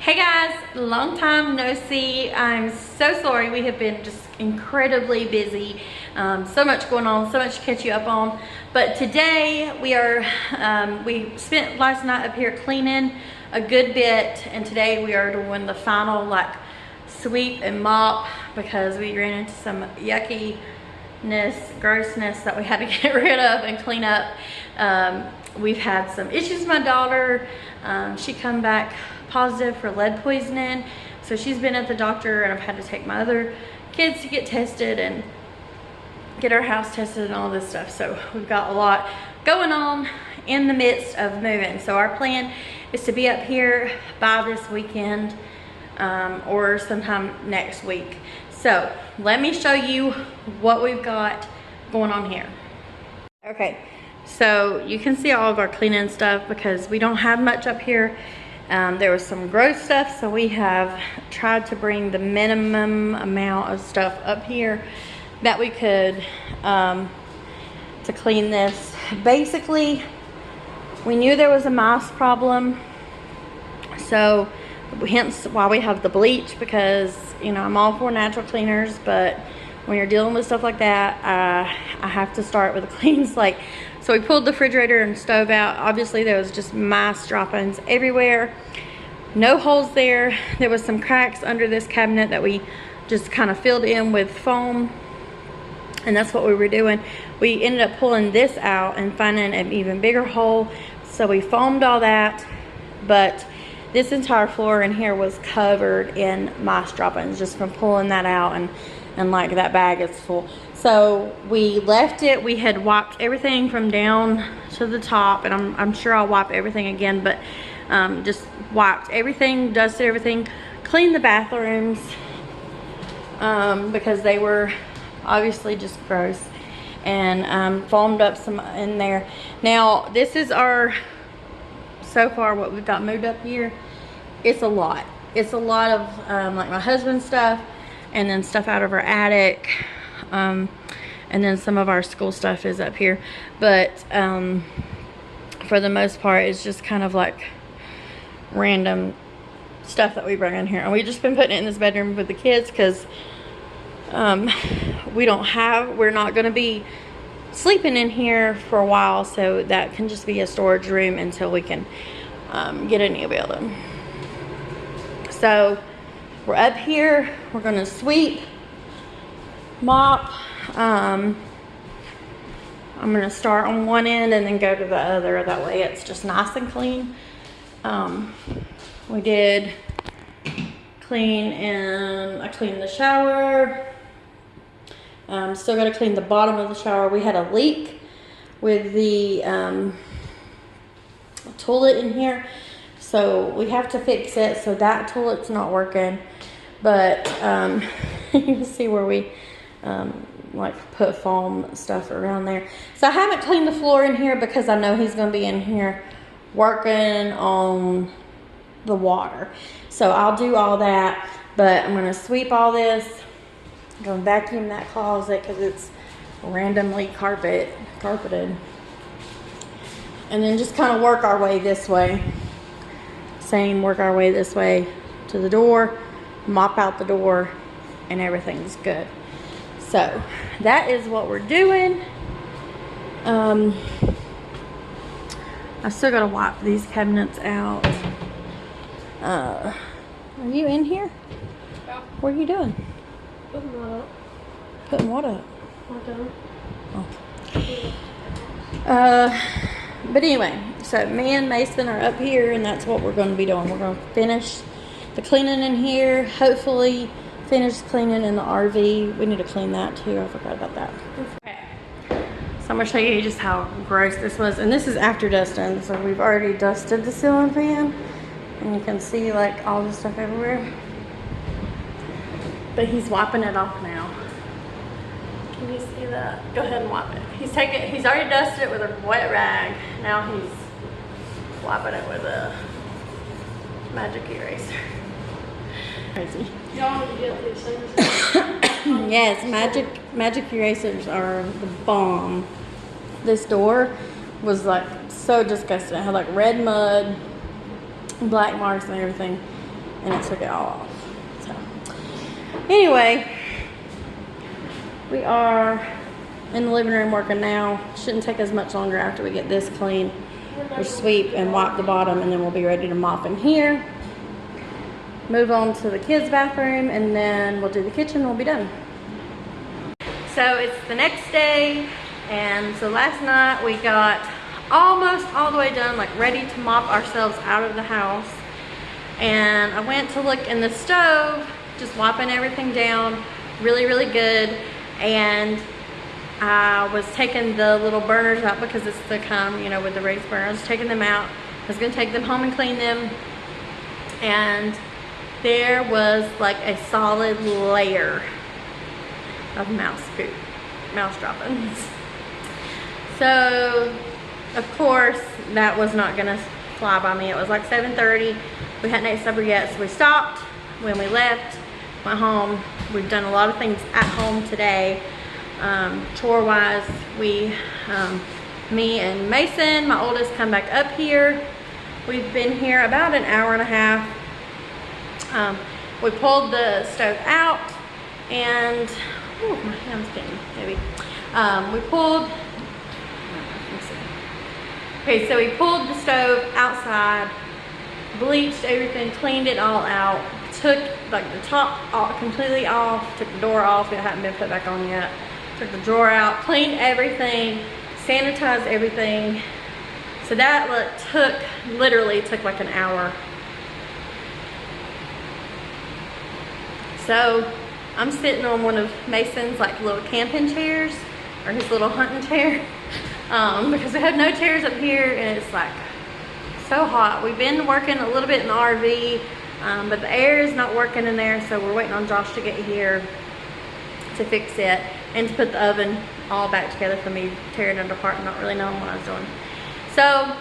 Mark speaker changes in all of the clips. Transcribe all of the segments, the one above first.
Speaker 1: Hey guys, long time no see. I'm so sorry. We have been just incredibly busy. So much going on, so much to catch you up on. But today we are, we spent last night up here cleaning a good bit, and today we are doing the final like sweep and mop because we ran into some yuckiness, grossness that we had to get rid of and clean up. We've had some issues with my daughter. She come back positive for lead poisoning, so she's been at the doctor, and I've had to take my other kids to get tested and get our house tested and all this stuff. So we've got a lot going on in the midst of moving. So our plan is to be up here by this weekend or sometime next week. So let me show you what we've got going on here. Okay, so you can see all of our cleaning stuff because we don't have much up here. There was some gross stuff, so we have tried to bring the minimum amount of stuff up here that we could to clean this. Basically, we knew there was a mice problem, so hence why we have the bleach, because you know I'm all for natural cleaners, but when you're dealing with stuff like that, I have to start with a clean slate. So we pulled the refrigerator and stove out. Obviously there was just mice droppings everywhere. No holes there. There was some cracks under this cabinet that we just kind of filled in with foam, and that's what we were doing. We ended up pulling this out and finding an even bigger hole, so we foamed all that, but this entire floor in here was covered in mice droppings just from pulling that out, and like that bag is full. So we left it. We had wiped everything from down to the top, and I'm sure I'll wipe everything again, but just wiped everything, dusted everything, cleaned the bathrooms because they were obviously just gross, and foamed up some in there. Now this is our, so far what we've got moved up here. It's a lot. It's a lot of like my husband's stuff, and then stuff out of our attic, and then some of our school stuff is up here, but for the most part it's just kind of like random stuff that we bring in here, and we've just been putting it in this bedroom with the kids because we're not going to be sleeping in here for a while, so that can just be a storage room until we can get a new building. So we're up here, we're gonna sweep, mop. I'm gonna start on one end and then go to the other, that way it's just nice and clean. We did clean, and I cleaned the shower. Still gotta clean the bottom of the shower. We had a leak with the toilet in here, so we have to fix it. So that toilet's not working, but you can see where we like put foam stuff around there. So I haven't cleaned the floor in here because I know he's going to be in here working on the water, so I'll do all that. But I'm going to sweep all this. I'm going to vacuum that closet because it's randomly carpeted, and then just kind of work our way this way. Work our way this way to the door, mop out the door, and everything's good. So that is what we're doing. I still gotta wipe these cabinets out. Are you in here? Yeah. What are you doing?
Speaker 2: Putting what up?
Speaker 1: Putting what up?
Speaker 2: Oh.
Speaker 1: But anyway, so me and Mason are up here, and that's what we're going to be doing. We're going to finish the cleaning in here, hopefully finish cleaning in the RV. We need to clean that too. I forgot about that. Okay, so I'm going to show you just how gross this was, and this is after dusting. So we've already dusted the ceiling fan, and you can see like all the stuff everywhere, but he's wiping it off now. Can you see that? Go ahead and wipe it. He's already dusted it with a wet rag. Now he's wiping it with a magic eraser. Crazy.
Speaker 2: Y'all need to get these things.
Speaker 1: Yes, magic erasers are the bomb. This door was like so disgusting. It had like red mud, black marks and everything. and it took it all off. So anyway, we are in the living room working now. Shouldn't take as much longer after we get this clean. We'll sweep and wipe the bottom, and then we'll be ready to mop in here. Move on to the kids' bathroom, and then we'll do the kitchen and we'll be done. So it's the next day, and so last night we got almost all the way done, like ready to mop ourselves out of the house. And I went to look in the stove, just wiping everything down really, really good. And I was taking the little burners out because it's the kind, you know, with the raised burner. I was taking them out. I was gonna take them home and clean them. And there was like a solid layer of mouse poop, mouse droppings. So, of course, that was not gonna fly by me. It was like 7:30. We hadn't ate supper yet, so we stopped. When we left, went home. We've done a lot of things at home today. Chore-wise, me and Mason, my oldest, come back up here. We've been here about an hour and a half. We pulled the stove out, and oh, my hand's getting heavy. We pulled. Okay, so we pulled the stove outside, bleached everything, cleaned it all out, took like the top completely off, took the door off, it hadn't been put back on yet, took the drawer out, cleaned everything, sanitized everything. So that literally took like an hour. So I'm sitting on one of Mason's like little camping chairs, or his little hunting chair, because we have no chairs up here, and it's like so hot. We've been working a little bit in the RV, but the air is not working in there, so we're waiting on Josh to get here to fix it and to put the oven all back together for me, tear it apart and not really knowing what I was doing. So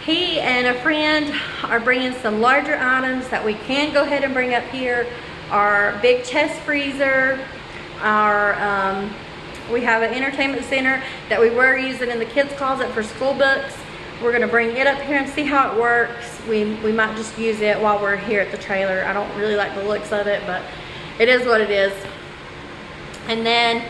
Speaker 1: he and a friend are bringing some larger items that we can go ahead and bring up here. Our big chest freezer, we have an entertainment center that we were using in the kids' closet for school books. We're gonna bring it up here and see how it works. We might just use it while we're here at the trailer. I don't really like the looks of it, but it is what it is. And then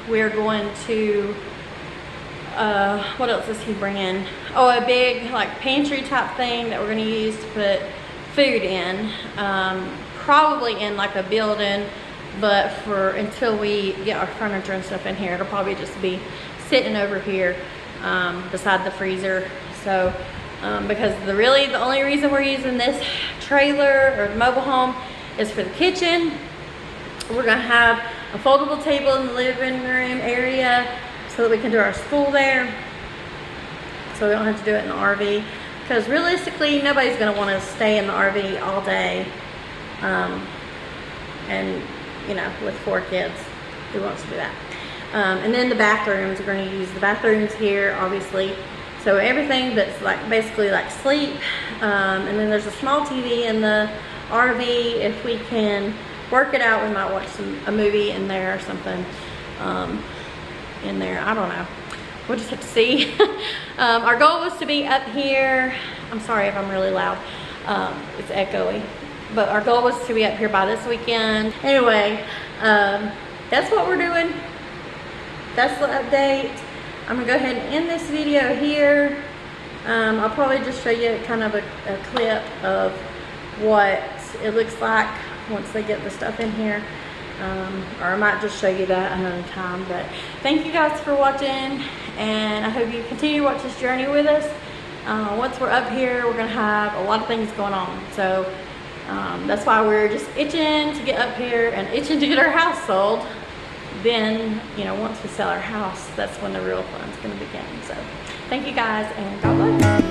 Speaker 1: we're going to, what else is he bringing? Oh, a big like pantry type thing that we're gonna use to put food in. Probably in like a building, but until we get our furniture and stuff in here, it'll probably just be sitting over here beside the freezer. So because the only reason we're using this trailer or mobile home is for the kitchen. We're gonna have a foldable table in the living room area so that we can do our school there, so we don't have to do it in the RV, because realistically nobody's gonna want to stay in the RV all day, and you know, with 4 kids, who wants to do that? And then the bathrooms, we're going to use the bathrooms here, obviously. So everything that's like basically like sleep. And then there's a small TV in the RV. If we can work it out, we might watch a movie in there or something in there. I don't know. We'll just have to see. Our goal was to be up here. I'm sorry if I'm really loud. It's echoey. But our goal was to be up here by this weekend. Anyway, that's what we're doing. That's the update. I'm gonna go ahead and end this video here. I'll probably just show you kind of a clip of what it looks like once they get the stuff in here. Or I might just show you that another time. But thank you guys for watching, and I hope you continue to watch this journey with us. Once we're up here, we're gonna have a lot of things going on. So that's why we're just itching to get up here and itching to get our house sold. Then, you know, once we sell our house, that's when the real fun's gonna begin. So thank you guys, and God bless.